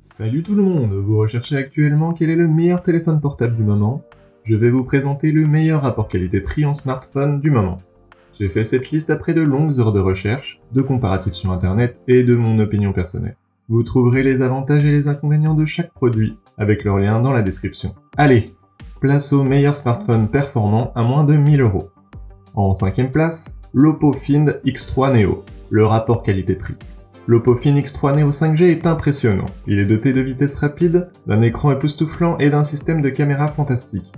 Salut tout le monde, vous recherchez actuellement quel est le meilleur téléphone portable du moment? Je vais vous présenter le meilleur rapport qualité-prix en smartphone du moment. J'ai fait cette liste après de longues heures de recherche, de comparatifs sur internet et de mon opinion personnelle. Vous trouverez les avantages et les inconvénients de chaque produit avec leur lien dans la description. Allez, place au meilleur smartphone performant à moins de 1000 €. En 5ème place, l'Oppo Find X3 Neo, le rapport qualité-prix. L'Oppo Find X3 Neo 5G est impressionnant. Il est doté de vitesses rapides, d'un écran époustouflant et d'un système de caméra fantastique.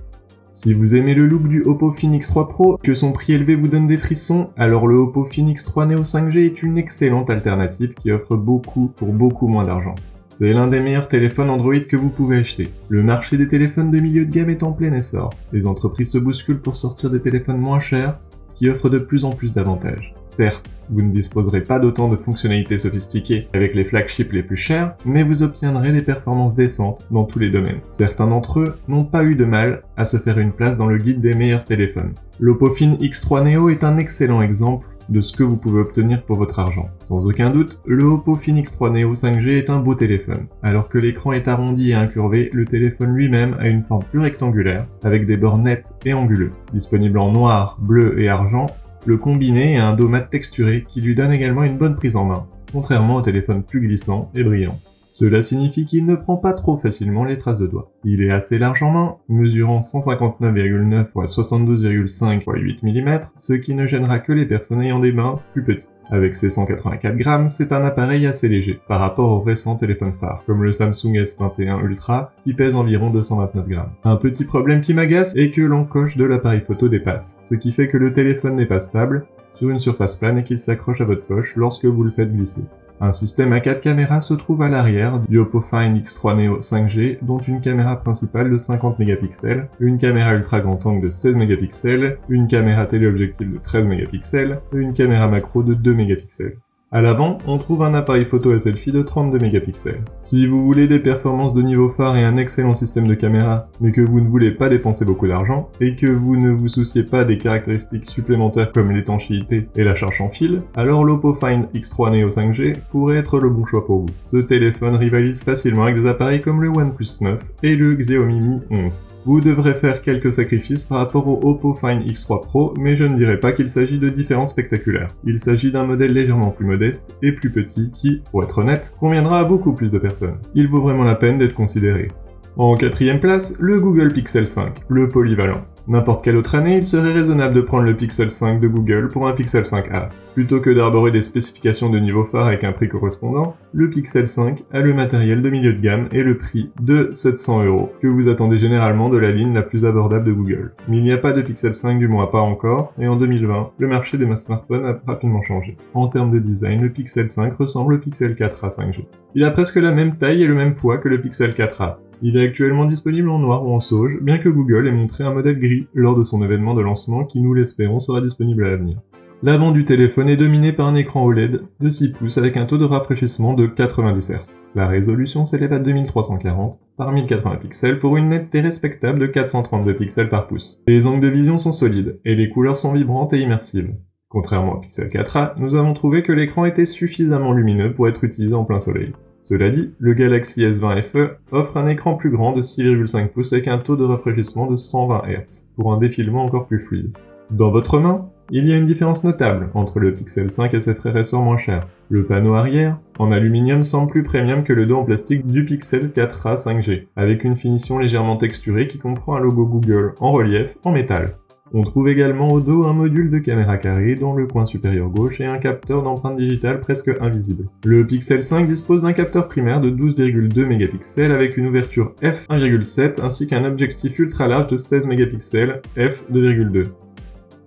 Si vous aimez le look du Oppo Find X3 Pro, que son prix élevé vous donne des frissons, alors le Oppo Find X3 Neo 5G est une excellente alternative qui offre beaucoup pour beaucoup moins d'argent. C'est l'un des meilleurs téléphones Android que vous pouvez acheter. Le marché des téléphones de milieu de gamme est en plein essor. Les entreprises se bousculent pour sortir des téléphones moins chers, qui offrent de plus en plus d'avantages. Certes, vous ne disposerez pas d'autant de fonctionnalités sophistiquées avec les flagships les plus chers, mais vous obtiendrez des performances décentes dans tous les domaines. Certains d'entre eux n'ont pas eu de mal à se faire une place dans le guide des meilleurs téléphones. L'Oppo Find X3 Neo est un excellent exemple de ce que vous pouvez obtenir pour votre argent. Sans aucun doute, le Oppo Find X3 Neo 5G est un beau téléphone. Alors que l'écran est arrondi et incurvé, le téléphone lui-même a une forme plus rectangulaire, avec des bords nets et anguleux. Disponible en noir, bleu et argent, le combiné a un dos mat texturé qui lui donne également une bonne prise en main, contrairement au téléphone plus glissant et brillant. Cela signifie qu'il ne prend pas trop facilement les traces de doigts. Il est assez large en main, mesurant 159,9 x 72,5 x 8 mm, ce qui ne gênera que les personnes ayant des mains plus petites. Avec ses 184 grammes, c'est un appareil assez léger par rapport aux récents téléphones phares, comme le Samsung S21 Ultra, qui pèse environ 229 grammes. Un petit problème qui m'agace est que l'encoche de l'appareil photo dépasse, ce qui fait que le téléphone n'est pas stable sur une surface plane et qu'il s'accroche à votre poche lorsque vous le faites glisser. Un système à 4 caméras se trouve à l'arrière du Oppo Find X3 Neo 5G, dont une caméra principale de 50 mégapixels, une caméra ultra grand angle de 16 mégapixels, une caméra téléobjectif de 13 mégapixels et une caméra macro de 2 mégapixels. À l'avant, on trouve un appareil photo à selfie de 32 mégapixels. Si vous voulez des performances de niveau phare et un excellent système de caméra, mais que vous ne voulez pas dépenser beaucoup d'argent, et que vous ne vous souciez pas des caractéristiques supplémentaires comme l'étanchéité et la charge sans fil, alors l'Oppo Find X3 Neo 5G pourrait être le bon choix pour vous. Ce téléphone rivalise facilement avec des appareils comme le OnePlus 9 et le Xiaomi Mi 11. Vous devrez faire quelques sacrifices par rapport au Oppo Find X3 Pro, mais je ne dirais pas qu'il s'agit de différences spectaculaires. Il s'agit d'un modèle légèrement plus modeste et plus petit qui, pour être honnête, conviendra à beaucoup plus de personnes. Il vaut vraiment la peine d'être considéré. En 4ème place, le Google Pixel 5, le polyvalent. N'importe quelle autre année, il serait raisonnable de prendre le Pixel 5 de Google pour un Pixel 5a. Plutôt que d'arborer des spécifications de niveau phare avec un prix correspondant, le Pixel 5 a le matériel de milieu de gamme et le prix de 700 €, que vous attendez généralement de la ligne la plus abordable de Google. Mais il n'y a pas de Pixel 5 du moins pas encore, et en 2020, le marché des smartphones a rapidement changé. En termes de design, le Pixel 5 ressemble au Pixel 4a 5G. Il a presque la même taille et le même poids que le Pixel 4a. Il est actuellement disponible en noir ou en sauge, bien que Google ait montré un modèle gris lors de son événement de lancement qui, nous l'espérons, sera disponible à l'avenir. L'avant du téléphone est dominé par un écran OLED de 6 pouces avec un taux de rafraîchissement de 90 Hz. La résolution s'élève à 2340 par 1080 pixels pour une netteté respectable de 432 pixels par pouce. Les angles de vision sont solides et les couleurs sont vibrantes et immersives. Contrairement au Pixel 4a, nous avons trouvé que l'écran était suffisamment lumineux pour être utilisé en plein soleil. Cela dit, le Galaxy S20 FE offre un écran plus grand de 6,5 pouces avec un taux de rafraîchissement de 120 Hz, pour un défilement encore plus fluide. Dans votre main, il y a une différence notable entre le Pixel 5 et ses frères et sœurs moins chers. Le panneau arrière, en aluminium, semble plus premium que le dos en plastique du Pixel 4a 5G, avec une finition légèrement texturée qui comprend un logo Google en relief en métal. On trouve également au dos un module de caméra carré dans le coin supérieur gauche et un capteur d'empreinte digitale presque invisible. Le Pixel 5 dispose d'un capteur primaire de 12,2 mégapixels avec une ouverture f1,7 ainsi qu'un objectif ultra large de 16 mégapixels f2,2.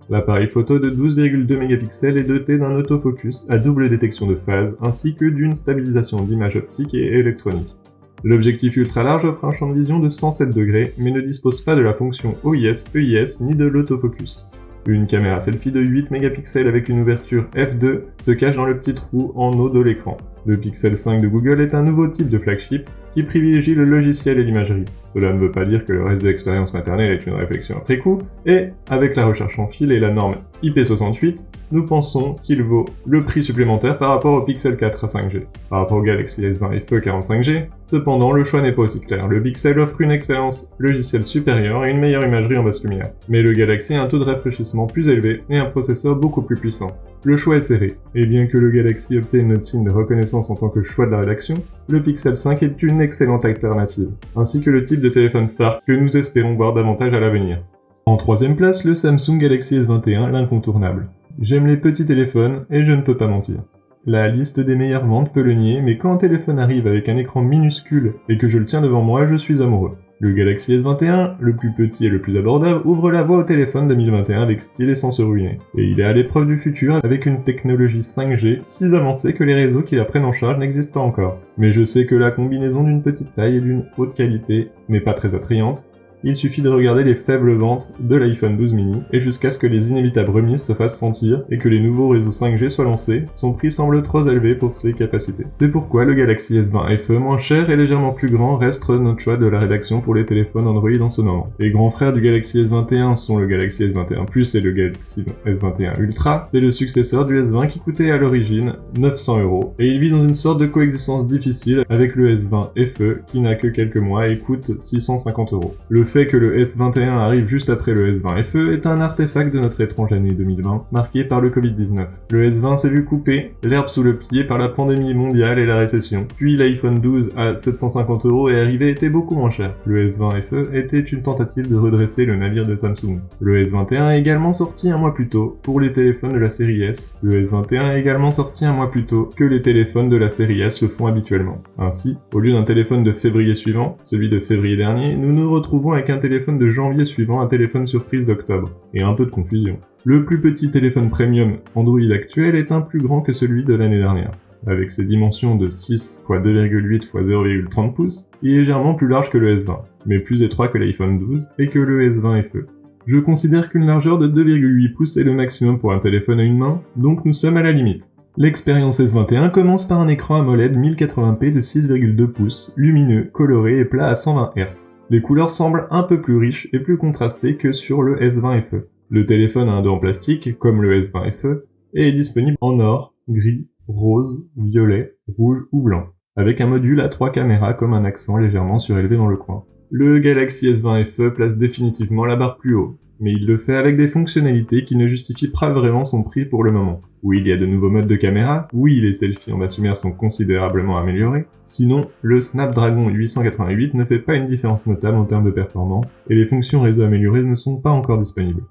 L'appareil photo de 12,2 mégapixels est doté d'un autofocus à double détection de phase ainsi que d'une stabilisation d'image optique et électronique. L'objectif ultra large offre un champ de vision de 107 degrés, mais ne dispose pas de la fonction OIS, EIS ni de l'autofocus. Une caméra selfie de 8 mégapixels avec une ouverture f2 se cache dans le petit trou en haut de l'écran. Le Pixel 5 de Google est un nouveau type de flagship qui privilégie le logiciel et l'imagerie. Cela ne veut pas dire que le reste de l'expérience maternelle est une réflexion après coup, et avec la recherche en fil et la norme IP68, nous pensons qu'il vaut le prix supplémentaire par rapport au Pixel 4 à 5G. Par rapport au Galaxy S20 FE 45G, cependant le choix n'est pas aussi clair. Le Pixel offre une expérience logicielle supérieure et une meilleure imagerie en basse lumière, mais le Galaxy a un taux de rafraîchissement plus élevé et un processeur beaucoup plus puissant. Le choix est serré, et bien que le Galaxy obtienne notre signe de reconnaissance en tant que choix de la rédaction, le Pixel 5 est une excellente alternative, ainsi que le type de téléphone phare que nous espérons voir davantage à l'avenir. En troisième place, le Samsung Galaxy S21, l'incontournable. J'aime les petits téléphones, et je ne peux pas mentir. La liste des meilleures ventes peut le nier, mais quand un téléphone arrive avec un écran minuscule et que je le tiens devant moi, je suis amoureux. Le Galaxy S21, le plus petit et le plus abordable, ouvre la voie au téléphone 2021 avec style et sans se ruiner. Et il est à l'épreuve du futur avec une technologie 5G si avancée que les réseaux qui la prennent en charge n'existent pas encore. Mais je sais que la combinaison d'une petite taille et d'une haute qualité n'est pas très attrayante. Il suffit de regarder les faibles ventes de l'iPhone 12 mini, et jusqu'à ce que les inévitables remises se fassent sentir et que les nouveaux réseaux 5G soient lancés, son prix semble trop élevé pour ses capacités. C'est pourquoi le Galaxy S20 FE, moins cher et légèrement plus grand, reste notre choix de la rédaction pour les téléphones Android en ce moment. Les grands frères du Galaxy S21 sont le Galaxy S21 Plus et le Galaxy S21 Ultra. C'est le successeur du S20 qui coûtait à l'origine 900€, et il vit dans une sorte de coexistence difficile avec le S20 FE qui n'a que quelques mois et coûte 650€. Le fait que le S21 arrive juste après le S20 FE est un artefact de notre étrange année 2020, marquée par le Covid-19. Le S20 s'est vu couper l'herbe sous le pied par la pandémie mondiale et la récession. Puis l'iPhone 12 à 750€ est arrivé était beaucoup moins cher. Le S20 FE était une tentative de redresser le navire de Samsung. Le S21 est également sorti un mois plus tôt pour les téléphones de la série S. Le S21 est également sorti un mois plus tôt que les téléphones de la série S le font habituellement. Ainsi, au lieu d'un téléphone de février suivant, celui de février dernier, nous nous retrouvons avec un téléphone de janvier suivant un téléphone surprise d'octobre, et un peu de confusion. Le plus petit téléphone premium Android actuel est un plus grand que celui de l'année dernière. Avec ses dimensions de 6 x 2,8 x 0,30 pouces, il est légèrement plus large que le S20, mais plus étroit que l'iPhone 12 et que le S20 FE. Je considère qu'une largeur de 2,8 pouces est le maximum pour un téléphone à une main, donc nous sommes à la limite. L'expérience S21 commence par un écran AMOLED 1080p de 6,2 pouces, lumineux, coloré et plat à 120 Hz. Les couleurs semblent un peu plus riches et plus contrastées que sur le S20 FE. Le téléphone a un dos en plastique, comme le S20 FE, et est disponible en or, gris, rose, violet, rouge ou blanc, avec un module à 3 caméras comme un accent légèrement surélevé dans le coin. Le Galaxy S20 FE place définitivement la barre plus haut, mais il le fait avec des fonctionnalités qui ne justifient pas vraiment son prix pour le moment. Oui, il y a de nouveaux modes de caméra, oui, les selfies en basse lumière sont considérablement améliorés, sinon, le Snapdragon 888 ne fait pas une différence notable en termes de performance, et les fonctions réseau améliorées ne sont pas encore disponibles.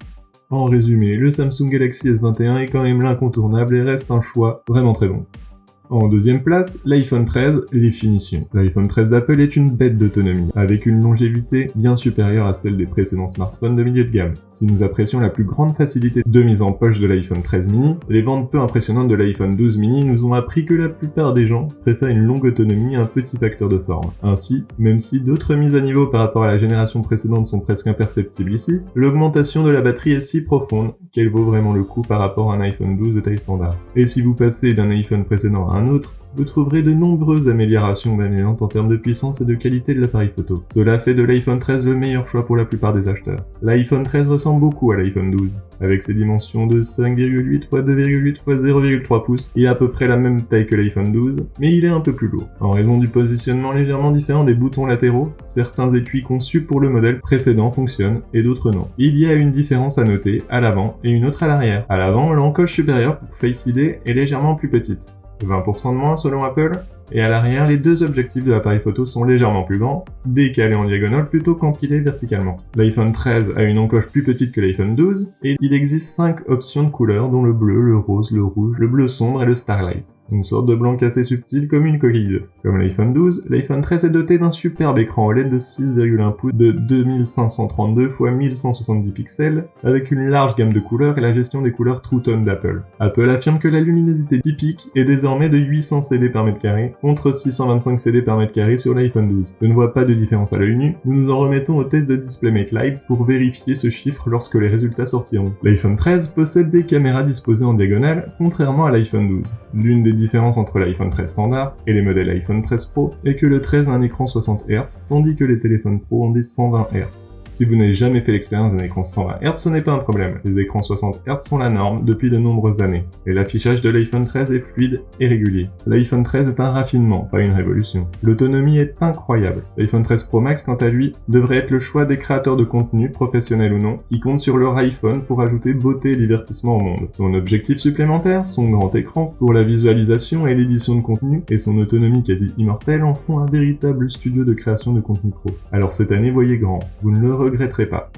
En résumé, le Samsung Galaxy S21 est quand même l'incontournable et reste un choix vraiment très bon. En deuxième place, l'iPhone 13, les finitions. L'iPhone 13 d'Apple est une bête d'autonomie, avec une longévité bien supérieure à celle des précédents smartphones de milieu de gamme. Si nous apprécions la plus grande facilité de mise en poche de l'iPhone 13 mini, les ventes peu impressionnantes de l'iPhone 12 mini nous ont appris que la plupart des gens préfèrent une longue autonomie à un petit facteur de forme. Ainsi, même si d'autres mises à niveau par rapport à la génération précédente sont presque imperceptibles ici, l'augmentation de la batterie est si profonde qu'elle vaut vraiment le coup par rapport à un iPhone 12 de taille standard. Et si vous passez d'un iPhone précédent à un autre, vous trouverez de nombreuses améliorations variantes en termes de puissance et de qualité de l'appareil photo. Cela fait de l'iPhone 13 le meilleur choix pour la plupart des acheteurs. L'iPhone 13 ressemble beaucoup à l'iPhone 12. Avec ses dimensions de 5,8 x 2,8 x 0,3 pouces, il a à peu près la même taille que l'iPhone 12, mais il est un peu plus lourd. En raison du positionnement légèrement différent des boutons latéraux, certains étuis conçus pour le modèle précédent fonctionnent et d'autres non. Il y a une différence à noter à l'avant et une autre à l'arrière. À l'avant, l'encoche supérieure pour Face ID est légèrement plus petite. 20% de moins selon Apple, et à l'arrière, les deux objectifs de l'appareil photo sont légèrement plus grands, décalés en diagonale plutôt qu'empilés verticalement. L'iPhone 13 a une encoche plus petite que l'iPhone 12, et il existe 5 options de couleurs dont le bleu, le rose, le rouge, le bleu sombre et le Starlight. Une sorte de blanc assez subtil comme une coquille d'œuf. Comme l'iPhone 12, l'iPhone 13 est doté d'un superbe écran OLED de 6,1 pouces de 2532 x 1170 pixels, avec une large gamme de couleurs et la gestion des couleurs True Tone d'Apple. Apple affirme que la luminosité typique est désormais de 800 CD par mètre carré, CD contre 625 CD par mètre carré sur l'iPhone 12. Je ne vois pas de différence à l'œil nu, nous nous en remettons au test de DisplayMate Labs pour vérifier ce chiffre lorsque les résultats sortiront. L'iPhone 13 possède des caméras disposées en diagonale, contrairement à l'iPhone 12. L'une des différences entre l'iPhone 13 standard et les modèles iPhone 13 Pro est que le 13 a un écran 60 Hz, tandis que les téléphones Pro ont des 120 Hz. Si vous n'avez jamais fait l'expérience d'un écran 120 Hz, ce n'est pas un problème. Les écrans 60 Hz sont la norme depuis de nombreuses années. Et l'affichage de l'iPhone 13 est fluide et régulier. L'iPhone 13 est un raffinement, pas une révolution. L'autonomie est incroyable. L'iPhone 13 Pro Max, quant à lui, devrait être le choix des créateurs de contenu, professionnels ou non, qui comptent sur leur iPhone pour ajouter beauté et divertissement au monde. Son objectif supplémentaire, son grand écran, pour la visualisation et l'édition de contenu, et son autonomie quasi immortelle en font un véritable studio de création de contenu pro. Alors cette année, voyez grand. Vous ne le regretterez pas.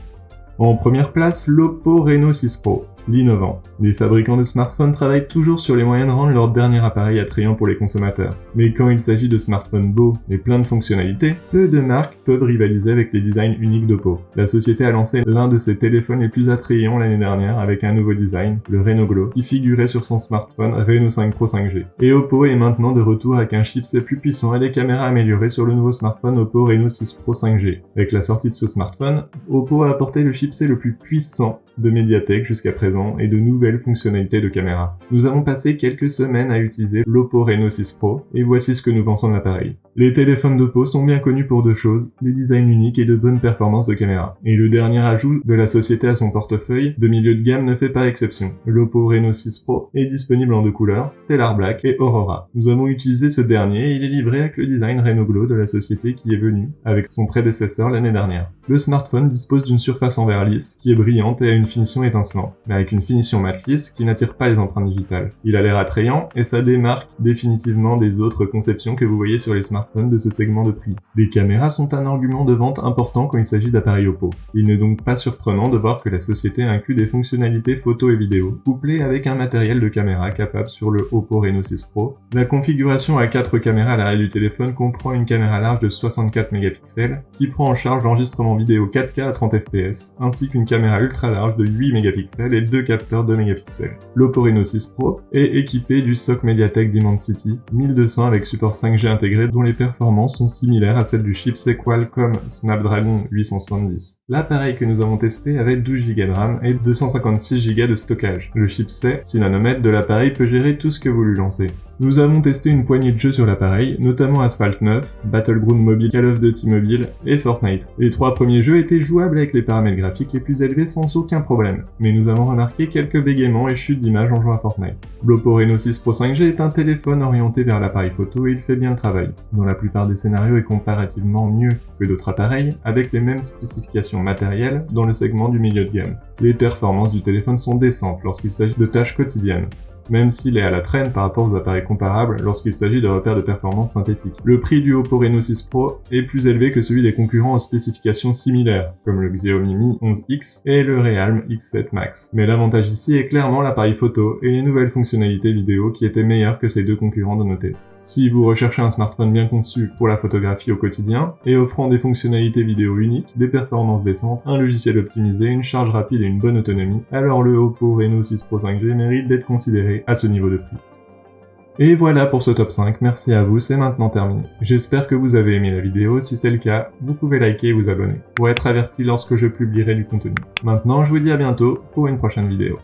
En première place, l'Oppo Reno 6 Pro, l'innovant. Les fabricants de smartphones travaillent toujours sur les moyens de rendre leur dernier appareil attrayant pour les consommateurs. Mais quand il s'agit de smartphones beaux et plein de fonctionnalités, peu de marques peuvent rivaliser avec les designs uniques d'Oppo. La société a lancé l'un de ses téléphones les plus attrayants l'année dernière avec un nouveau design, le Reno Glow, qui figurait sur son smartphone Reno 5 Pro 5G. Et Oppo est maintenant de retour avec un chipset plus puissant et des caméras améliorées sur le nouveau smartphone Oppo Reno 6 Pro 5G. Avec la sortie de ce smartphone, Oppo a apporté le chipset le plus puissant de Mediatek jusqu'à présent et de nouvelles fonctionnalités de caméra. Nous avons passé quelques semaines à utiliser l'Oppo Reno 6 Pro et voici ce que nous pensons de l'appareil. Les téléphones d'Oppo sont bien connus pour deux choses, des designs uniques et de bonnes performances de caméra. Et le dernier ajout de la société à son portefeuille de milieu de gamme ne fait pas exception. L'Oppo Reno 6 Pro est disponible en deux couleurs, Stellar Black et Aurora. Nous avons utilisé ce dernier et il est livré avec le design Reno Glow de la société qui est venue avec son prédécesseur l'année dernière. Le smartphone dispose d'une surface en verre lisse qui est brillante et a une finition étincelante, mais avec une finition mat lisse qui n'attire pas les empreintes digitales. Il a l'air attrayant et ça démarque définitivement des autres conceptions que vous voyez sur les smartphones de ce segment de prix. Les caméras sont un argument de vente important quand il s'agit d'appareils Oppo. Il n'est donc pas surprenant de voir que la société inclut des fonctionnalités photo et vidéo, couplées avec un matériel de caméra capable sur le Oppo Reno 6 Pro. La configuration à 4 caméras à l'arrière du téléphone comprend une caméra large de 64 mégapixels qui prend en charge l'enregistrement vidéo 4K à 30 fps, ainsi qu'une caméra ultra large de 8 mégapixels et 2 capteurs 2 mégapixels. L'Oppo Reno 6 Pro est équipé du SoC Mediatek Dimensity 1200 avec support 5G intégré dont les performances sont similaires à celles du chipset Qualcomm Snapdragon 870. L'appareil que nous avons testé avait 12 Go de RAM et 256 Go de stockage. Le chipset 6 nanomètres de l'appareil peut gérer tout ce que vous lui lancez. Nous avons testé une poignée de jeux sur l'appareil, notamment Asphalt 9, Battleground Mobile, Call of Duty Mobile et Fortnite. Les 3 premiers jeux étaient jouables avec les paramètres graphiques les plus élevés sans aucun problème, mais nous avons remarqué quelques bégaiements et chutes d'image en jouant à Fortnite. L'Oppo Reno 6 Pro 5G est un téléphone orienté vers l'appareil photo et il fait bien le travail. Dans la plupart des scénarios est comparativement mieux que d'autres appareils, avec les mêmes spécifications matérielles dans le segment du milieu de gamme. Les performances du téléphone sont décentes lorsqu'il s'agit de tâches quotidiennes, même s'il est à la traîne par rapport aux appareils comparables lorsqu'il s'agit de repères de performance synthétiques. Le prix du Oppo Reno 6 Pro est plus élevé que celui des concurrents aux spécifications similaires, comme le Xiaomi Mi 11X et le Realme X7 Max. Mais l'avantage ici est clairement l'appareil photo et les nouvelles fonctionnalités vidéo qui étaient meilleures que ces deux concurrents de nos tests. Si vous recherchez un smartphone bien conçu pour la photographie au quotidien et offrant des fonctionnalités vidéo uniques, des performances décentes, un logiciel optimisé, une charge rapide et une bonne autonomie, alors le Oppo Reno 6 Pro 5G mérite d'être considéré à ce niveau de prix. Et voilà pour ce top 5, merci à vous, c'est maintenant terminé. J'espère que vous avez aimé la vidéo, si c'est le cas, vous pouvez liker et vous abonner, pour être averti lorsque je publierai du contenu. Maintenant, je vous dis à bientôt pour une prochaine vidéo.